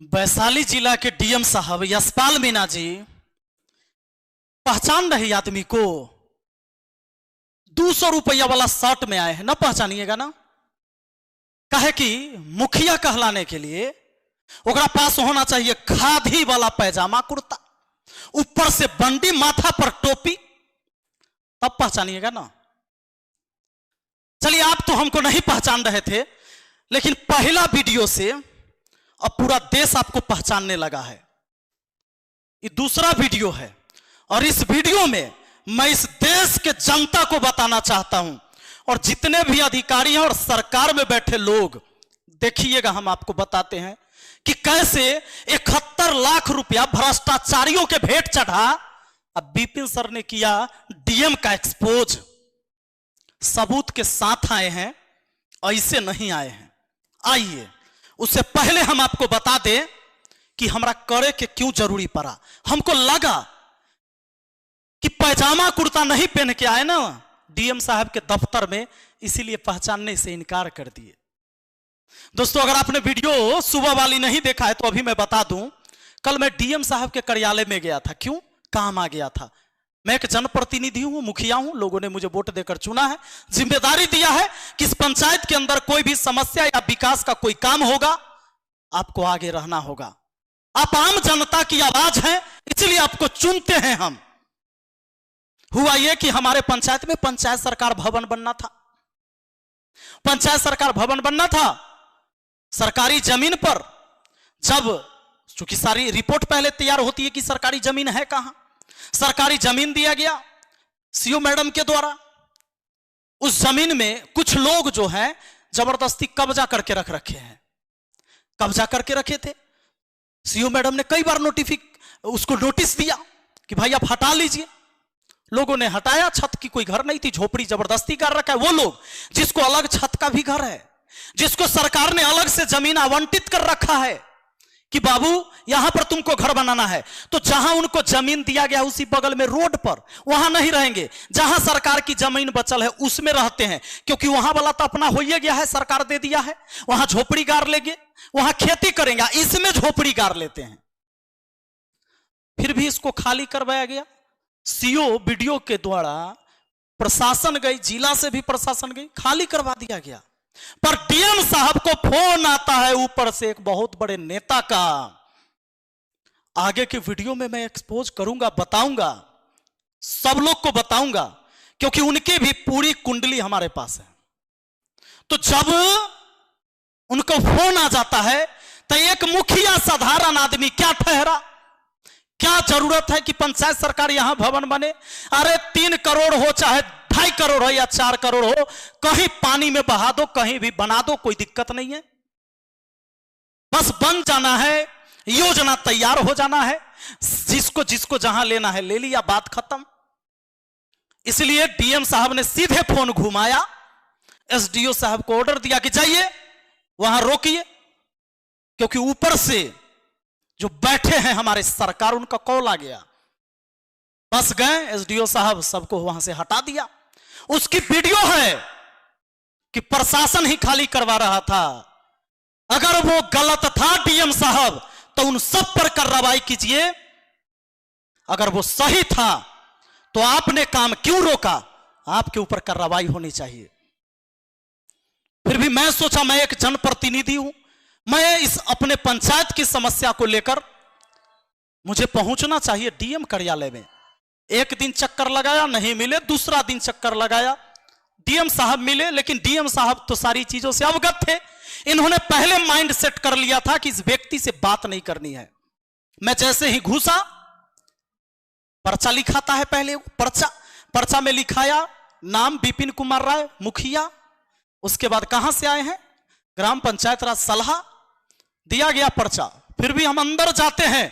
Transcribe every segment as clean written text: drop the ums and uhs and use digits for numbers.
वैशाली जिला के डीएम साहब यशपाल मीणा जी पहचान रहे आदमी को। 200 रुपया वाला शर्ट में आए हैं, ना पहचानिएगा ना। कहे कि मुखिया कहलाने के लिए ओकरा पास होना चाहिए खादी वाला पैजामा कुर्ता, ऊपर से बंडी, माथा पर टोपी, तब पहचानिएगा ना। चलिए, आप तो हमको नहीं पहचान रहे थे, लेकिन पहला वीडियो से अब पूरा देश आपको पहचानने लगा है। ये दूसरा वीडियो है और इस वीडियो में मैं इस देश के जनता को बताना चाहता हूं, और जितने भी अधिकारी हैं और सरकार में बैठे लोग, देखिएगा, हम आपको बताते हैं कि कैसे 71 लाख रुपया भ्रष्टाचारियों के भेंट चढ़ा। अब विपिन सर ने किया डीएम का एक्सपोज, सबूत के साथ आए हैं, ऐसे नहीं आए हैं। आइए, उससे पहले हम आपको बता दें कि हमरा करे के क्यों जरूरी पड़ा। हमको लगा कि पैजामा कुर्ता नहीं पहन के आए ना डीएम साहब के दफ्तर में, इसीलिए पहचानने से इनकार कर दिए। दोस्तों, अगर आपने वीडियो सुबह वाली नहीं देखा है तो अभी मैं बता दूं, कल मैं डीएम साहब के कार्यालय में गया था। क्यों? काम आ गया था। मैं एक जनप्रतिनिधि हूं, मुखिया हूं, लोगों ने मुझे वोट देकर चुना है, जिम्मेदारी दिया है कि इस पंचायत के अंदर कोई भी समस्या या विकास का कोई काम होगा, आपको आगे रहना होगा। आप आम जनता की आवाज हैं, इसलिए आपको चुनते हैं हम। हुआ यह कि हमारे पंचायत में पंचायत सरकार भवन बनना था। पंचायत सरकार भवन बनना था सरकारी जमीन पर। जब चूंकि सारी रिपोर्ट पहले तैयार होती है कि सरकारी जमीन है कहां, सरकारी जमीन दिया गया सीओ मैडम के द्वारा। उस जमीन में कुछ लोग जो हैं जबरदस्ती कब्जा करके रखे हैं, कब्जा करके रखे थे। सीओ मैडम ने कई बार उसको नोटिस दिया कि भाई आप हटा लीजिए। लोगों ने हटाया। छत की कोई घर नहीं थी, झोपड़ी जबरदस्ती कर रखा है। वो लोग जिसको अलग छत का भी घर है, जिसको सरकार ने अलग से जमीन आवंटित कर रखा है कि बाबू यहां पर तुमको घर बनाना है, तो जहां उनको जमीन दिया गया उसी बगल में रोड पर, वहां नहीं रहेंगे। जहां सरकार की जमीन बचल है उसमें रहते हैं, क्योंकि वहां वाला तो अपना हो ही गया है, सरकार दे दिया है। वहां झोपड़ी गाड़ लेंगे, वहां खेती करेंगे, इसमें झोपड़ी गाड़ लेते हैं। फिर भी इसको खाली करवाया गया। सीओ वीडियो के द्वारा प्रशासन गई, जिला से भी प्रशासन गई, खाली करवा दिया गया। पर डीएम साहब को फोन आता है ऊपर से एक बहुत बड़े नेता का। आगे के वीडियो में मैं एक्सपोज करूंगा, बताऊंगा, सब लोग को बताऊंगा, क्योंकि उनकी भी पूरी कुंडली हमारे पास है। तो जब उनको फोन आ जाता है तो एक मुखिया साधारण आदमी क्या ठहरा, क्या जरूरत है कि पंचायत सरकार यहां भवन बने? अरे 3 करोड़ हो चाहे 2.5 करोड़ हो या 4 करोड़ हो, कहीं पानी में बहा दो, कहीं भी बना दो, कोई दिक्कत नहीं है। बस बन जाना है, योजना तैयार हो जाना है, जिसको जिसको जहां लेना है ले लिया, बात खत्म। इसलिए डीएम साहब ने सीधे फोन घुमाया, एसडीओ साहब को ऑर्डर दिया कि जाइए वहां रोकिए, क्योंकि ऊपर से जो बैठे हैं हमारे सरकार, उनका कॉल आ गया। बस गए एसडीओ साहब, सबको वहां से हटा दिया। उसकी वीडियो है कि प्रशासन ही खाली करवा रहा था। अगर वो गलत था डीएम साहब तो उन सब पर कार्रवाई कीजिए, अगर वो सही था तो आपने काम क्यों रोका? आपके ऊपर कार्रवाई होनी चाहिए। फिर भी मैं सोचा, मैं एक जनप्रतिनिधि हूं, मैं इस अपने पंचायत की समस्या को लेकर मुझे पहुंचना चाहिए डीएम कार्यालय में। एक दिन चक्कर लगाया, नहीं मिले, दूसरा दिन चक्कर लगाया, डीएम साहब मिले, लेकिन डीएम साहब तो सारी चीजों से अवगत थे। इन्होंने पहले माइंड सेट कर लिया था कि इस व्यक्ति से बात नहीं करनी है। मैं जैसे ही घुसा, पर्चा लिखाता है पहले, पर्चा में लिखाया नाम विपिन कुमार राय, मुखिया। उसके बाद कहां से आए हैं, ग्राम पंचायत राज सलाह, दिया गया पर्चा। फिर भी हम अंदर जाते हैं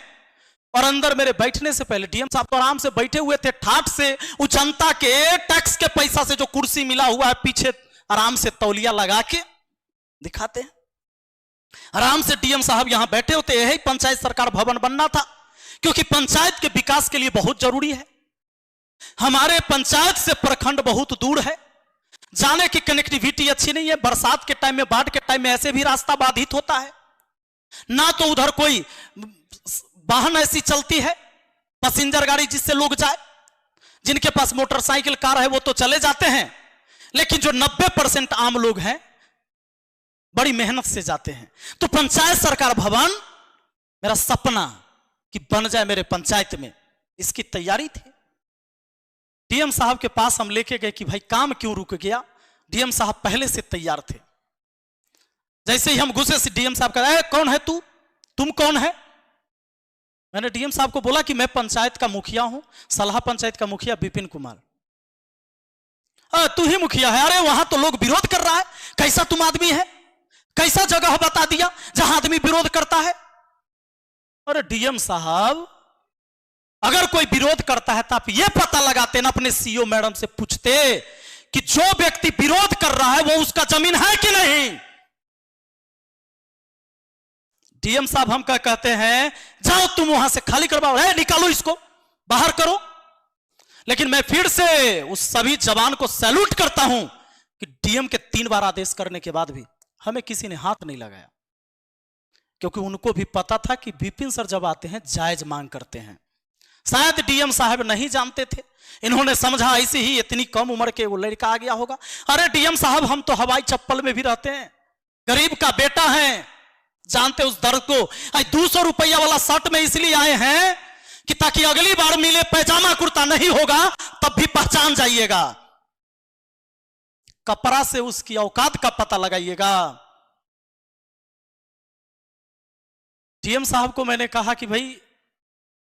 और अंदर मेरे बैठने से पहले डीएम साहब तो आराम से बैठे हुए थे, ठाट से उस जनता के टैक्स के पैसा से जो कुर्सी मिला हुआ है पीछे आराम से तौलिया लगा के दिखाते हैं। आराम से डीएम साहब यहां बैठे होते। यही पंचायत सरकार भवन बनना था, क्योंकि पंचायत के विकास के लिए बहुत जरूरी है। हमारे पंचायत से प्रखंड बहुत दूर है, जाने की कनेक्टिविटी अच्छी नहीं है। बरसात के टाइम में, बाढ़ के टाइम में ऐसे भी रास्ता बाधित होता है। ना तो उधर कोई वाहन ऐसी चलती है पैसेंजर गाड़ी जिससे लोग जाए। जिनके पास मोटरसाइकिल कार है वो तो चले जाते हैं, लेकिन जो 90% आम लोग हैं बड़ी मेहनत से जाते हैं। तो पंचायत सरकार भवन मेरा सपना कि बन जाए मेरे पंचायत में, इसकी तैयारी थी। डीएम साहब के पास हम लेके गए कि भाई काम क्यों रुक गया। डीएम साहब पहले से तैयार थे। जैसे ही हम घुसे से डीएम साहब कहा, कौन है तू, तुम कौन है? मैंने डीएम साहब को बोला कि मैं पंचायत का मुखिया हूं, सलाह पंचायत का मुखिया विपिन कुमार। तू ही मुखिया है? अरे वहां तो लोग विरोध कर रहा है। कैसा तुम आदमी है, कैसा जगह बता दिया जहां आदमी विरोध करता है? अरे डीएम साहब, अगर कोई विरोध करता है तो आप ये पता लगाते ना, अपने सीईओ मैडम से पूछते कि जो व्यक्ति विरोध कर रहा है वो उसका जमीन है कि नहीं। डीएम साहब हम क्या कहते हैं, जाओ तुम वहां से खाली करवाओ, निकालो इसको, बाहर करो। लेकिन मैं फिर से उस सभी जवान को सैल्यूट करता हूं कि डीएम के 3 बार आदेश करने के बाद भी हमें किसी ने हाथ नहीं लगाया, क्योंकि उनको भी पता था कि विपिन सर जब आते हैं जायज मांग करते हैं। शायद डीएम साहब नहीं जानते थे, इन्होंने समझा ऐसे ही इतनी कम उम्र के वो लड़का आ गया होगा। अरे डीएम साहब, हम तो हवाई चप्पल में भी रहते हैं, गरीब का बेटा है, जानते उस दर्द को। 200 रुपया वाला शर्ट में इसलिए आए हैं कि ताकि अगली बार मिले पैजामा कुर्ता नहीं होगा तब भी पहचान जाइएगा, कपड़ा से उसकी औकात का पता लगाइएगा। डीएम साहब को मैंने कहा कि भाई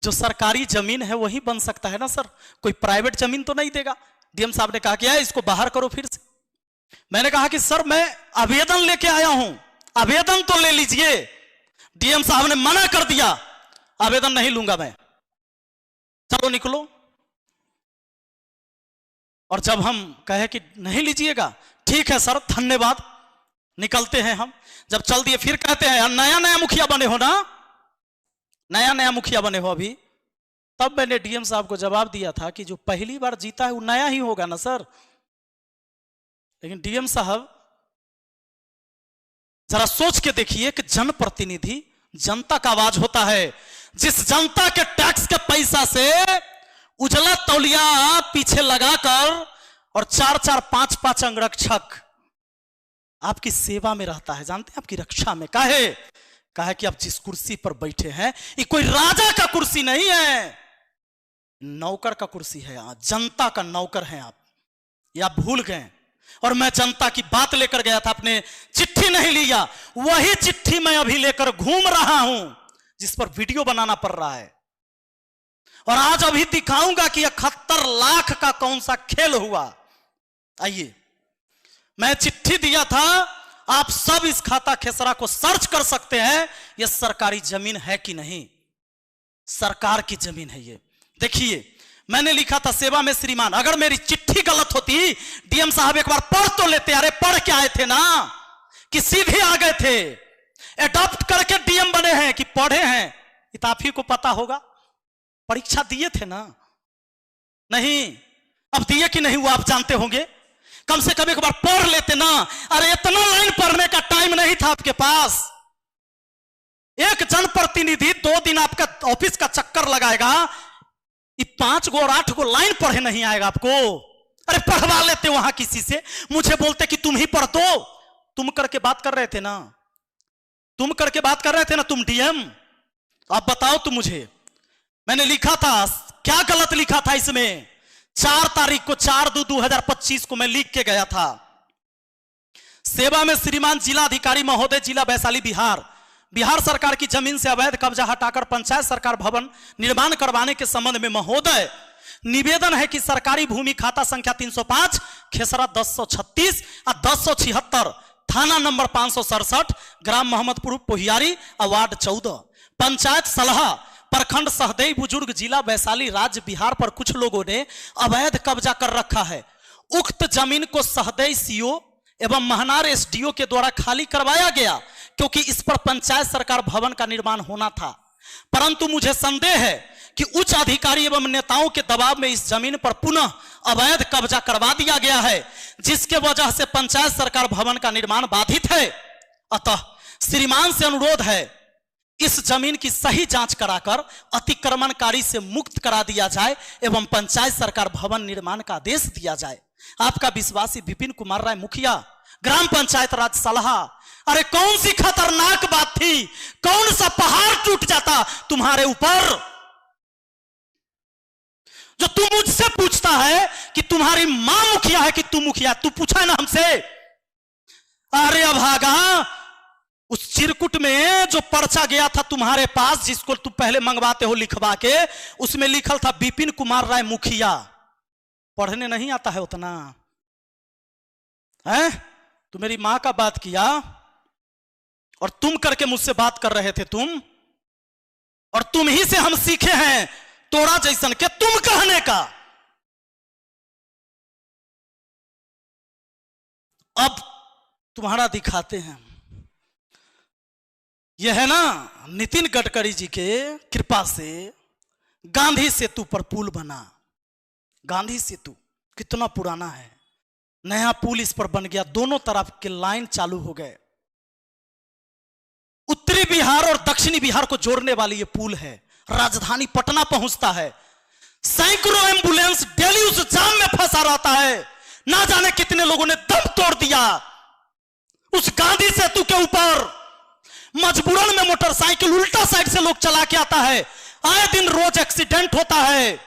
जो सरकारी जमीन है वही बन सकता है ना सर, कोई प्राइवेट जमीन तो नहीं देगा। डीएम साहब ने कहा कि इसको बाहर करो फिर से। मैंने कहा कि सर मैं आवेदन लेके आया हूं, आवेदन तो ले लीजिए। डीएम साहब ने मना कर दिया, आवेदन नहीं लूंगा मैं, चलो निकलो। और जब हम कहे कि नहीं लीजिएगा, ठीक है सर धन्यवाद, निकलते हैं हम। जब चल दिए फिर कहते हैं नया नया मुखिया बने हो ना, नया नया मुखिया बने हो अभी। तब मैंने डीएम साहब को जवाब दिया था कि जो पहली बार जीता है वो नया ही होगा ना सर। लेकिन डीएम साहब जरा सोच के देखिए कि जनप्रतिनिधि जनता का आवाज होता है। जिस जनता के टैक्स के पैसा से उजला तौलिया पीछे लगाकर और 4-4, 5-5 अंगरक्षक आपकी सेवा में रहता है, जानते हैं, आपकी रक्षा में। काहे कि आप जिस कुर्सी पर बैठे हैं ये कोई राजा का कुर्सी नहीं है, नौकर का कुर्सी है, जनता का नौकर हैं आप, ये आप भूल गए। और मैं जनता की बात लेकर गया था, अपने चिट्ठी नहीं लिया, वही चिट्ठी मैं अभी लेकर घूम रहा हूं जिस पर वीडियो बनाना पड़ रहा है। और आज अभी दिखाऊंगा कि 71 लाख का कौन सा खेल हुआ। आइए, मैं चिट्ठी दिया था, आप सब इस खाता खेसरा को सर्च कर सकते हैं, यह सरकारी जमीन है कि नहीं, सरकार की जमीन है ये। देखिए मैंने लिखा था सेवा में श्रीमान। अगर मेरी चिट्ठी गलत होती डीएम साहब एक बार पढ़ तो लेते। अरे पढ़ के आए थे ना कि सीधे आ गए थे? एडॉप्ट करके डीएम बने हैं कि पढ़े हैं? इताफी को पता होगा, परीक्षा दिए थे ना? नहीं, अब दिए कि नहीं वो आप जानते होंगे। कम से कम एक बार पढ़ लेते ना। अरे इतना लाइन पढ़ने का टाइम नहीं था आपके पास। एक जनप्रतिनिधि 2 दिन आपका ऑफिस का चक्कर लगाएगा, 5 गो और 8 गो लाइन पढ़े नहीं आएगा आपको। अरे पढ़वा लेते वहां किसी से, मुझे बोलते कि तुम ही पढ़ दो। तुम करके बात कर रहे थे ना, तुम करके बात कर रहे थे ना तुम डीएम। आप बताओ तुम मुझे, मैंने लिखा था, क्या गलत लिखा था इसमें? 4 तारीख को 4/2/2025 को मैं लिख के गया था, सेवा में श्रीमान जिला अधिकारी महोदय, जिला वैशाली, बिहार सरकार की जमीन से अवैध कब्जा हटाकर पंचायत सरकार भवन निर्माण करवाने के संबंध में महोदय निवेदन है कि सरकारी भूमि खाता संख्या 305 खेसरा 1036 और 1076 थाना नंबर 567 ग्राम मोहम्मदपुर पोहियारी वार्ड 14 पंचायत सलहा प्रखंड सहदेई बुजुर्ग जिला वैशाली राज्य बिहार पर कुछ लोगों ने अवैध कब्जा कर रखा है। उक्त जमीन को सहदेई सीओ एवं महनार एसडीओ के द्वारा खाली करवाया गया क्योंकि इस पर पंचायत सरकार भवन का निर्माण होना था। परंतु मुझे संदेह है कि उच्च अधिकारी एवं नेताओं के दबाव में इस जमीन पर पुनः अवैध कब्जा करवा दिया गया है, जिसके वजह से पंचायत सरकार भवन का निर्माण बाधित है। अतः श्रीमान से अनुरोध है इस जमीन की सही जांच कराकर अतिक्रमणकारी से मुक्त करा दिया जाए एवं पंचायत सरकार भवन निर्माण का आदेश दिया जाए। आपका विश्वासी विपिन कुमार राय मुखिया, ग्राम पंचायत राज सलाहा। अरे कौन सी खतरनाक बात थी, कौन सा पहाड़ टूट जाता तुम्हारे ऊपर जो तू मुझसे पूछता है कि तुम्हारी मां मुखिया है कि तू मुखिया। तू पूछा है ना हमसे। अरे अभागा, उस चिरकुट में जो पर्चा गया था तुम्हारे पास, जिसको तू पहले मंगवाते हो लिखवा के, उसमें लिखल था विपिन कुमार राय मुखिया। पढ़ने नहीं आता है उतना है? तू मेरी मां का बात किया और तुम करके मुझसे बात कर रहे थे तुम, और तुम ही से हम सीखे हैं तोड़ा जैसन के तुम कहने का। अब तुम्हारा दिखाते हैं। यह है ना नितिन गडकरी जी के कृपा से गांधी सेतु पर पुल बना। गांधी सेतु कितना पुराना है, नया पुल इस पर बन गया, दोनों तरफ के लाइन चालू हो गए। उत्तरी बिहार और दक्षिणी बिहार को जोड़ने वाली यह पुल है, राजधानी पटना पहुंचता है। सैकड़ों एम्बुलेंस डेली उस जाम में फंसा रहता है। ना जाने कितने लोगों ने दम तोड़ दिया उस गांधी सेतु के ऊपर। मजबूरन में मोटरसाइकिल उल्टा साइड से लोग चला के आता है, आए दिन रोज एक्सीडेंट होता है।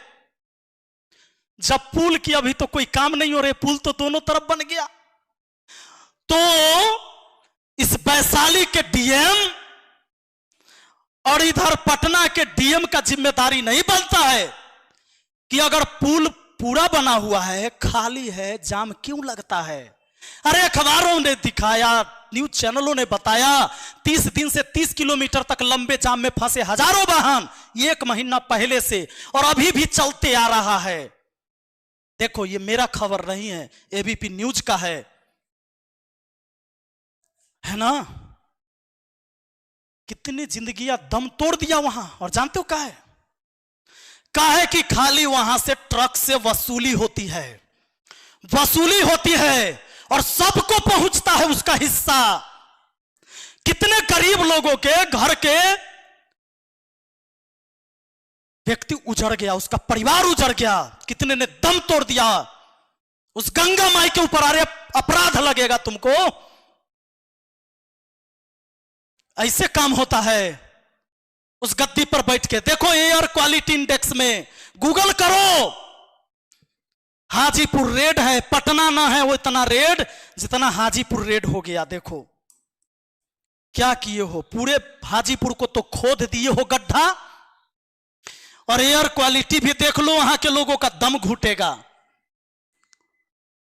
जब पुल की अभी तो कोई काम नहीं हो रहे, पुल तो दोनों तरफ बन गया, तो इस वैशाली के डीएम और इधर पटना के डीएम का जिम्मेदारी नहीं बनता है कि अगर पुल पूरा बना हुआ है, खाली है, जाम क्यों लगता है? अरे अखबारों ने दिखाया, न्यूज चैनलों ने बताया, 30 दिन से 30 किलोमीटर तक लंबे जाम में फंसे हजारों वाहन 1 महीना पहले से, और अभी भी चलते आ रहा है। देखो, ये मेरा खबर नहीं है, एबीपी न्यूज का है ना। कितनी जिंदगियां दम तोड़ दिया वहां। और जानते हो काहे कि खाली वहां से ट्रक से वसूली होती है, वसूली होती है और सबको पहुंचता है उसका हिस्सा। कितने गरीब लोगों के घर के व्यक्ति उजड़ गया, उसका परिवार उजड़ गया, कितने ने दम तोड़ दिया। उस गंगा माई के ऊपर अरे अपराध लगेगा तुमको। ऐसे काम होता है उस गद्दी पर बैठ के। देखो एयर क्वालिटी इंडेक्स में गूगल करो, हाजीपुर रेड है, पटना ना है वो इतना रेड जितना हाजीपुर रेड हो गया। देखो क्या किए हो, पूरे हाजीपुर को तो खोद दिए हो गड्ढा। और एयर क्वालिटी भी देख लो, वहां के लोगों का दम घुटेगा।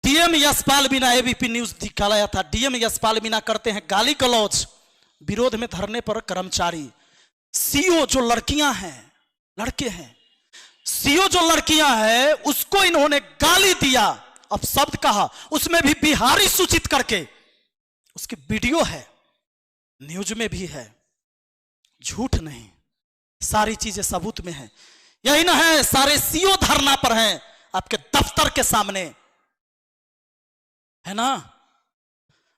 DM Yashpal Meena, ABP news दिखाया था, डीएम यशपाल मीणा करते हैं गाली गलौज, विरोध में धरने पर कर्मचारी। सीओ जो लड़कियां हैं, लड़के हैं, सीओ जो लड़कियां हैं उसको इन्होंने गाली दिया, अब शब्द कहा, उसमें भी बिहारी सूचित करके। उसकी वीडियो है, न्यूज में भी है, झूठ नहीं, सारी चीजें सबूत में है। यही ना है, सारे सीओ धरना पर हैं आपके दफ्तर के सामने, है ना।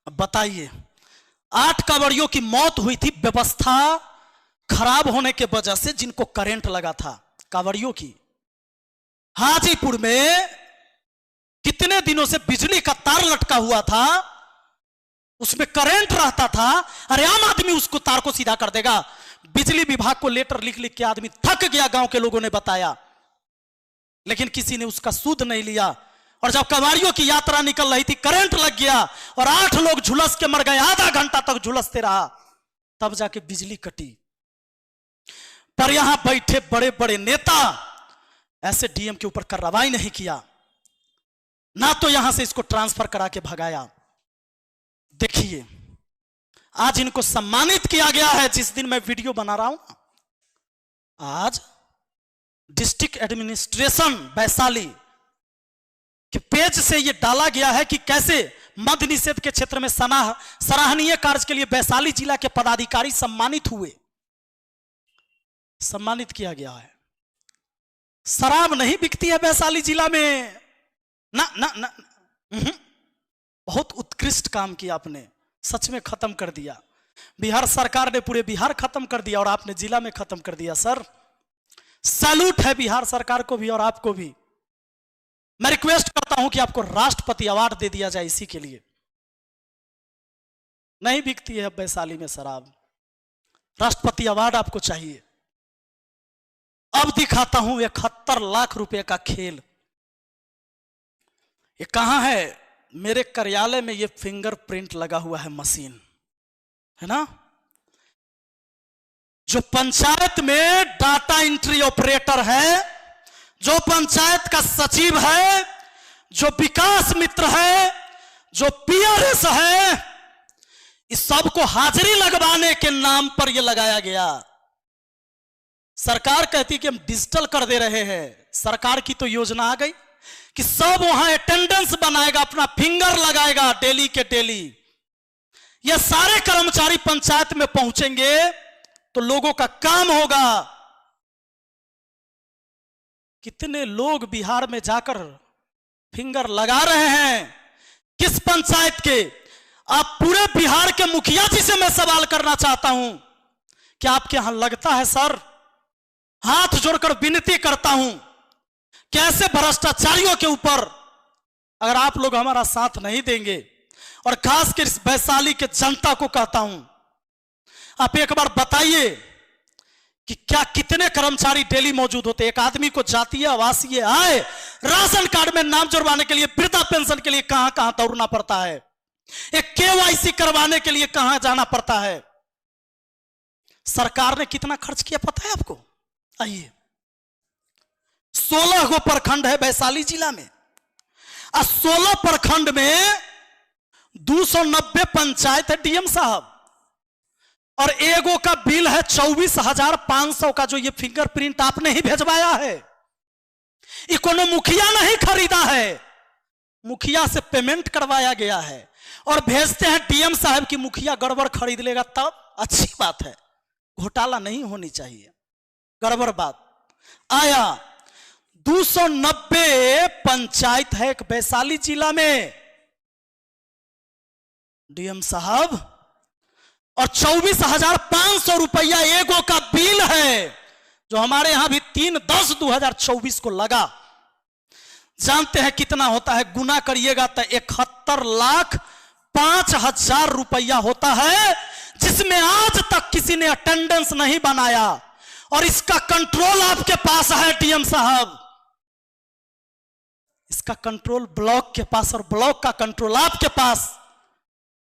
अब बताइए, 8 कांवड़ियों की मौत हुई थी व्यवस्था खराब होने के वजह से, जिनको करंट लगा था कांवड़ियों की। हाजीपुर में कितने दिनों से बिजली का तार लटका हुआ था, उसमें करंट रहता था। अरे आम आदमी उसको तार को सीधा कर देगा। बिजली विभाग को लेटर लिख लिख के आदमी थक गया, गांव के लोगों ने बताया, लेकिन किसी ने उसका सूद नहीं लिया। और जब कवाड़ियों की यात्रा निकल रही थी, करंट लग गया और 8 लोग झुलस के मर गए, आधा घंटा तक झुलसते रहा, तब जाके बिजली कटी। पर यहां बैठे बड़े बड़े नेता ऐसे डीएम के ऊपर कार्रवाई नहीं किया, ना तो यहां से इसको ट्रांसफर करा के भगाया। देखिए, आज इनको सम्मानित किया गया है। जिस दिन मैं वीडियो बना रहा हूं, आज डिस्ट्रिक्ट एडमिनिस्ट्रेशन वैशाली के पेज से यह डाला गया है कि कैसे मद्य निषेध के क्षेत्र में सराहनीय कार्य के लिए वैशाली जिला के पदाधिकारी सम्मानित हुए, सम्मानित किया गया है। शराब नहीं बिकती है वैशाली जिला में, ना ना ना। बहुत उत्कृष्ट काम किया आपने, सच में खत्म कर दिया। बिहार सरकार ने पूरे बिहार खत्म कर दिया और आपने जिला में खत्म कर दिया। सर सैल्यूट है बिहार सरकार को भी और आपको भी। मैं रिक्वेस्ट करता हूं कि आपको राष्ट्रपति अवार्ड दे दिया जाए इसी के लिए। नहीं बिकती है अब वैशाली में शराब, राष्ट्रपति अवार्ड आपको चाहिए। अब दिखाता हूं 71 लाख रुपए का खेल। ये कहां है? मेरे कार्यालय में ये फिंगरप्रिंट लगा हुआ है, मशीन है ना। जो पंचायत में डाटा एंट्री ऑपरेटर है, जो पंचायत का सचिव है, जो विकास मित्र है, जो पीआरएस है, इस सबको हाजिरी लगवाने के नाम पर यह लगाया गया। सरकार कहती कि हम डिजिटल कर दे रहे हैं। सरकार की तो योजना आ गई कि सब वहां अटेंडेंस बनाएगा, अपना फिंगर लगाएगा डेली के डेली। ये सारे कर्मचारी पंचायत में पहुंचेंगे तो लोगों का काम होगा। कितने लोग बिहार में जाकर फिंगर लगा रहे हैं? किस पंचायत के? आप पूरे बिहार के मुखिया जी से मैं सवाल करना चाहता हूं कि आपके यहां लगता है? सर हाथ जोड़कर विनती करता हूं कि ऐसे भ्रष्टाचारियों के ऊपर अगर आप लोग हमारा साथ नहीं देंगे, और खासकर इस वैशाली के जनता को कहता हूं, आप एक बार बताइए कि क्या कितने कर्मचारी डेली मौजूद होते? एक आदमी को जातीय आवासीय आय राशन कार्ड में नाम जुड़वाने के लिए, वृद्धा पेंशन के लिए कहां कहां दौड़ना पड़ता है, एक केवाईसी करवाने के लिए कहां जाना पड़ता है। सरकार ने कितना खर्च किया पता है आपको? आइए, 16 गो प्रखंड है वैशाली जिला में, और 16 प्रखंड में 290 पंचायत है डीएम साहब, और एगो का बिल है 24,500 का, जो ये फिंगरप्रिंट आपने ही भेजवाया है। ये कोनो मुखिया नहीं खरीदा है, मुखिया से पेमेंट करवाया गया है और भेजते हैं डीएम साहब की। मुखिया गड़बड़ खरीद लेगा तब अच्छी बात है, घोटाला नहीं होनी चाहिए, गड़बड़ बात। आया 290 पंचायत है एक वैशाली जिला में डीएम साहब, और 24,500 रुपया एगो का बिल है, जो हमारे यहां भी 3/10/2024 को लगा। जानते हैं कितना होता है? गुना करिएगा तो 71,05,000 रुपया होता है, जिसमें आज तक किसी ने अटेंडेंस नहीं बनाया। और इसका कंट्रोल आपके पास है डीएम साहब, इसका कंट्रोल ब्लॉक के पास, और ब्लॉक का कंट्रोल आपके पास।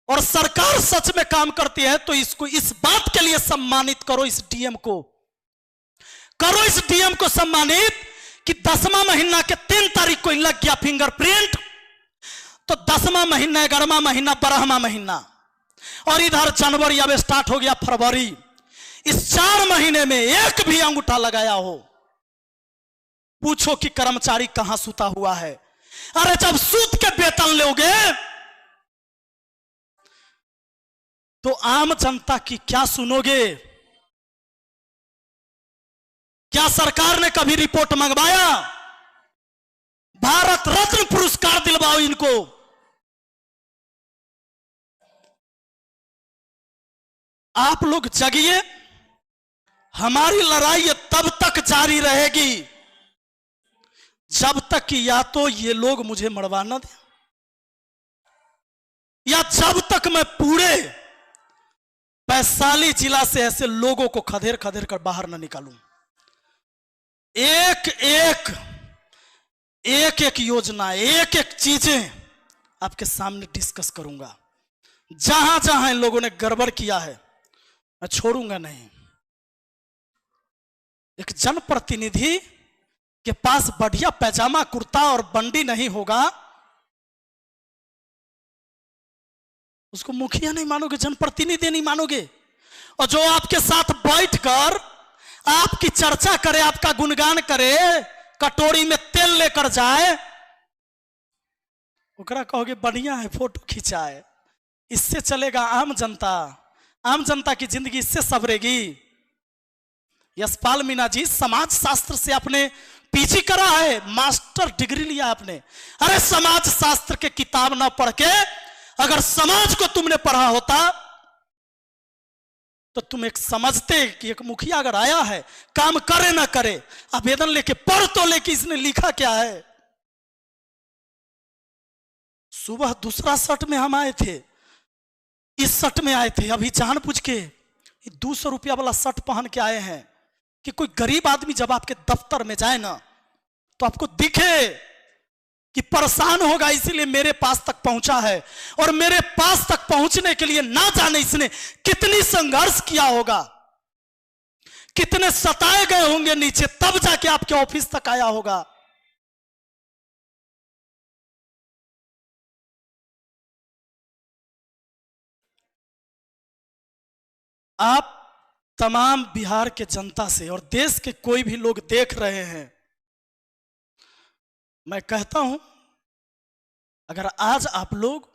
और सरकार सच में काम करती है तो इसको इस बात के लिए सम्मानित करो, इस डीएम को करो, इस डीएम को सम्मानित कि 10वां महीना के 3 तारीख को लग गया फिंगरप्रिंट, तो 10वां महीना, 11वां महीना, 12वां महीना, और इधर जनवरी अब स्टार्ट हो गया फरवरी। इस 4 महीने में एक भी अंगूठा लगाया हो, पूछो कि कर्मचारी कहां सूता हुआ है। अरे जब सूत के वेतन लोगे तो आम जनता की क्या सुनोगे? क्या सरकार ने कभी रिपोर्ट मंगवाया? भारत रत्न पुरस्कार दिलवाओ इनको। आप लोग जगिए, हमारी लड़ाई तब तक जारी रहेगी जब तक कि या तो ये लोग मुझे मरवा न दें, या जब तक मैं पूरे वैशाली जिला से ऐसे लोगों को खदेड़ खदेड़ कर बाहर न निकालूं। एक एक योजना, एक एक चीजें आपके सामने डिस्कस करूंगा। जहां जहां इन लोगों ने गड़बड़ किया है मैं छोड़ूंगा नहीं। एक जनप्रतिनिधि के पास बढ़िया पैजामा कुर्ता और बंडी नहीं होगा, उसको मुखिया नहीं मानोगे, जनप्रतिनिधि नहीं मानोगे। और जो आपके साथ बैठकर आपकी चर्चा करे, आपका गुणगान करे, कटोरी में तेल लेकर जाए, ओकरा कहोगे बढ़िया है, फोटो खिंचाए। इससे चलेगा आम जनता? आम जनता की जिंदगी इससे संवरेगी? यशपाल मीणा जी समाज शास्त्र से आपने पीजी करा है, मास्टर डिग्री लिया आपने। अरे समाज शास्त्र के किताब ना पढ़ के अगर समाज को तुमने पढ़ा होता तो तुम एक समझते कि एक मुखिया अगर आया है, काम करे ना करे, आवेदन लेके पढ़ तो लेके इसने लिखा क्या है। सुबह दूसरा शर्ट में हम आए थे, इस शर्ट में आए थे, अभी जानबूझ के 200 रुपया वाला शर्ट पहन के आए हैं कि कोई गरीब आदमी जब आपके दफ्तर में जाए ना तो आपको दिखे कि परेशान होगा, इसीलिए मेरे पास तक पहुंचा है। और मेरे पास तक पहुंचने के लिए ना जाने इसने कितनी संघर्ष किया होगा, कितने सताए गए होंगे नीचे, तब जाके आपके ऑफिस तक आया होगा। आप तमाम बिहार के जनता से और देश के कोई भी लोग देख रहे हैं, मैं कहता हूं अगर आज आप लोग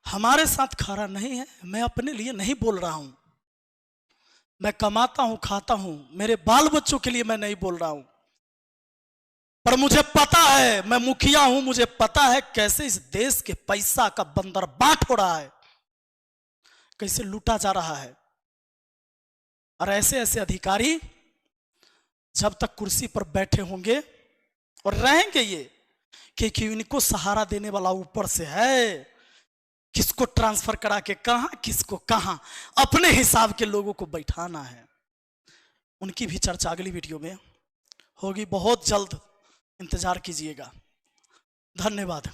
हमारे साथ खड़ा नहीं है, मैं अपने लिए नहीं बोल रहा हूं, मैं कमाता हूं, खाता हूं, मेरे बाल बच्चों के लिए मैं नहीं बोल रहा हूं, पर मुझे पता है, मैं मुखिया हूं, मुझे पता है कैसे इस देश के पैसा का बंदरबाट हो रहा है, कैसे लूटा जा रहा है। और ऐसे ऐसे अधिकारी जब तक कुर्सी पर बैठे होंगे और रहेंगे ये कि इनको सहारा देने वाला ऊपर से है, किसको ट्रांसफर करा के कहां, किसको कहां, अपने हिसाब के लोगों को बैठाना है। उनकी भी चर्चा अगली वीडियो में होगी, बहुत जल्द इंतजार कीजिएगा। धन्यवाद।